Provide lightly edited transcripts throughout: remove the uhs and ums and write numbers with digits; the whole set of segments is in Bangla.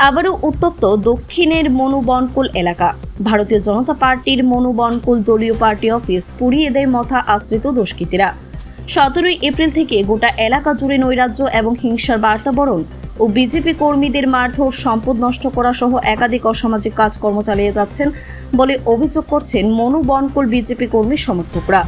আবারও উত্তপ্ত দক্ষিণের মনুবনকুল এলাকা। ভারতীয় জনতা পার্টির মনুবনকুল দলীয় পার্টি অফিস পুড়িয়ে দেয় মথা আশ্রিত দুষ্কৃতীরা। 17 এপ্রিল থেকে গোটা এলাকা জুড়ে নৈরাজ্য এবং হিংসার বার্তাবরণ ও বিজেপি কর্মীদের মারধর, সম্পদ নষ্ট করা সহ একাধিক অসামাজিক কাজকর্ম চালিয়ে যাচ্ছেন বলে অভিযোগ করছেন মনুবনকুল বিজেপি কর্মী সমর্থকরা।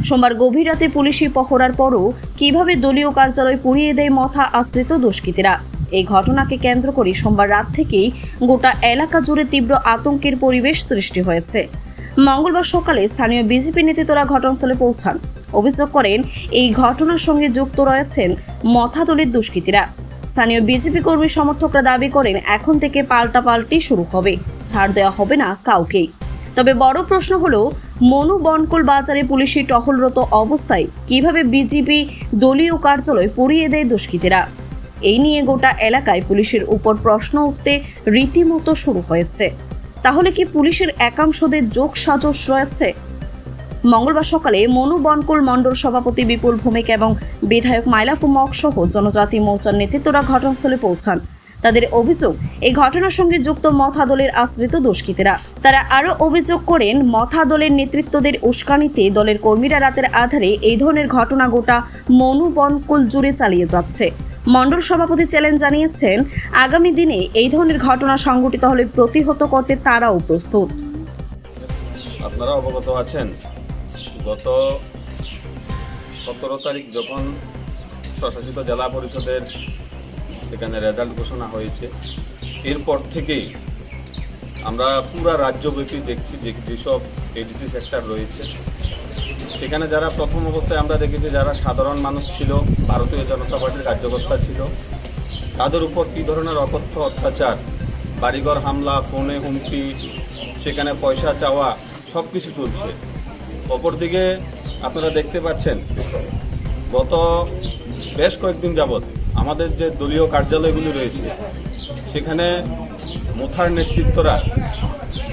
সোমবার গভীর রাতে পুলিশি পহরার পরও কিভাবে দলীয় কার্যালয় পুড়িয়ে দেয় মথা আশ্রিত দুষ্কৃতীরা, এই ঘটনাকে কেন্দ্র করে সোমবার রাত থেকেই গোটা এলাকা জুড়ে তীব্র আতঙ্কের পরিবেশ সৃষ্টি হয়েছে। মঙ্গলবার সকালে স্থানীয় বিজেপি নেতৃত্বরা ঘটনাস্থলে পৌঁছান। অভিযোগ করেন এই ঘটনার সঙ্গে যুক্ত রয়েছেন মথা দলের দুষ্কৃতীরা। স্থানীয় বিজেপি কর্মী সমর্থকরা দাবি করেন এখন থেকে পাল্টাপাল্টি শুরু হবে, ছাড় দেওয়া হবে না কাউকেই। তবে বড় প্রশ্ন হলো, মনুবনকুল বাজারে পুলিশি টহলরত অবস্থায় কিভাবে বিজেপি দলীয় কার্যালয় পুড়িয়ে দেয় দুষ্কৃতীরা। এই নিয়ে গোটা এলাকায় পুলিশের উপর প্রশ্ন উঠতে রীতিমতো শুরু হয়েছে। তাহলে কি পুলিশের একাংশদের যোগসাজশ রয়েছে? মঙ্গলবার সকালে মনুবনকুল মণ্ডল সভাপতি বিপুল ভৌমিক এবং বিধায়ক মাইলাফু মক সহ জনজাতি মোর্চার নেতৃত্বরা ঘটনাস্থলে পৌঁছান। তাদের অভিযোগ, এই ঘটনার সঙ্গে যুক্ত মথা দলের আশ্রিত দুষ্কৃতীরা। তারা আরও অভিযোগ করেন, মথা দলের নেতৃত্বদের উস্কানিতে দলের কর্মীরা রাতের আধারে এই ধরনের ঘটনা গোটা মনুবনকুল জুড়ে চালিয়ে যাচ্ছে। মণ্ডল সভাপতি চ্যালেঞ্জ জানিয়েছেন, আগামী দিনে এই ধরনের ঘটনা সংঘটিত হলে প্রতিহত করতে তারাও প্রস্তুত। আপনারা অবগত আছেন, গত 17 তারিখ যখন স্বশাসিত জেলা পরিষদের সেখানে রেজাল্ট ঘোষণা হয়েছে, এরপর থেকেই আমরা পুরা রাজ্যব্যাপী দেখছি যেসব এডিসি সেক্টর রয়েছে সেখানে যারা প্রথম অবস্থায় আমরা দেখেছি যারা সাধারণ মানুষ ছিল, ভারতীয় জনতা পার্টির কার্যকর্তা ছিল, তাদের উপর কী ধরনের অকথ্য অত্যাচার, বাড়িঘর হামলা, ফোনে হুমকি, সেখানে পয়সা চাওয়া, সব কিছু চলছে। অপরদিকে আপনারা দেখতে পাচ্ছেন গত বেশ কয়েকদিন যাবৎ আমাদের যে দলীয় কার্যালয়গুলি রয়েছে সেখানে মোথার নেতৃত্বরা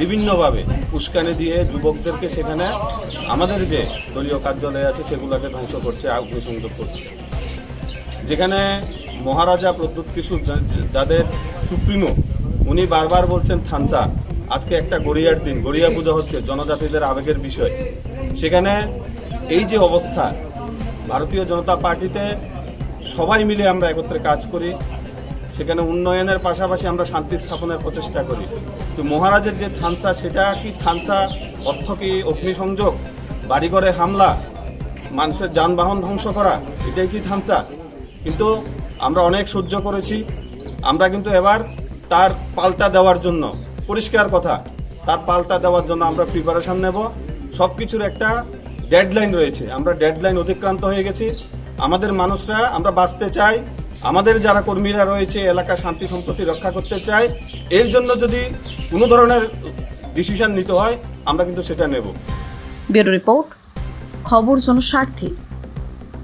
বিভিন্নভাবে উস্কানি দিয়ে যুবকদেরকে সেখানে আমাদের যে দলীয় কার্যালয় আছে সেগুলোকে ধ্বংস করছে, অগ্নিসংযোগ করছে। যেখানে মহারাজা প্রদ্যুৎ কিশোর যাদের সুপ্রিমো, উনি বারবার বলছেন থানসা, আজকে একটা গড়িয়ার দিন, গড়িয়া পূজা হচ্ছে, জনজাতিদের আবেগের বিষয়। সেখানে এই যে অবস্থা, ভারতীয় জনতা পার্টিতে সবাই মিলে আমরা একত্রে কাজ করি, সেখানে উন্নয়নের পাশাপাশি আমরা শান্তি স্থাপনের প্রচেষ্টা করি। তো মহারাজের যে থানসা, সেটা কি থানসা অর্থ কি অগ্নিসংযোগ, বাড়িঘরে হামলা, মানুষের যানবাহন ধ্বংস করা, এটাই কি থানসা? কিন্তু আমরা অনেক সহ্য করেছি, আমরা কিন্তু এবার তার পাল্টা দেওয়ার জন্য, পরিষ্কার কথা, তার পাল্টা দেওয়ার জন্য আমরা প্রিপারেশন নেব। সব কিছুর একটা ডেডলাইন রয়েছে, আমরা ডেডলাইন অতিক্রান্ত হয়ে গেছি। আমাদের মানুষরা, আমরা বাঁচতে চাই, আমাদের যারা কর্মীরা রয়েছে এলাকা শান্তি সম্প্রতি রক্ষা করতে চাই, এর জন্য যদি কোনো ধরনের ডিসিশন নিতে হয় আমরা কিন্তু সেটা নেব। ব্যুরো রিপোর্ট, খবর জনস্বার্থে।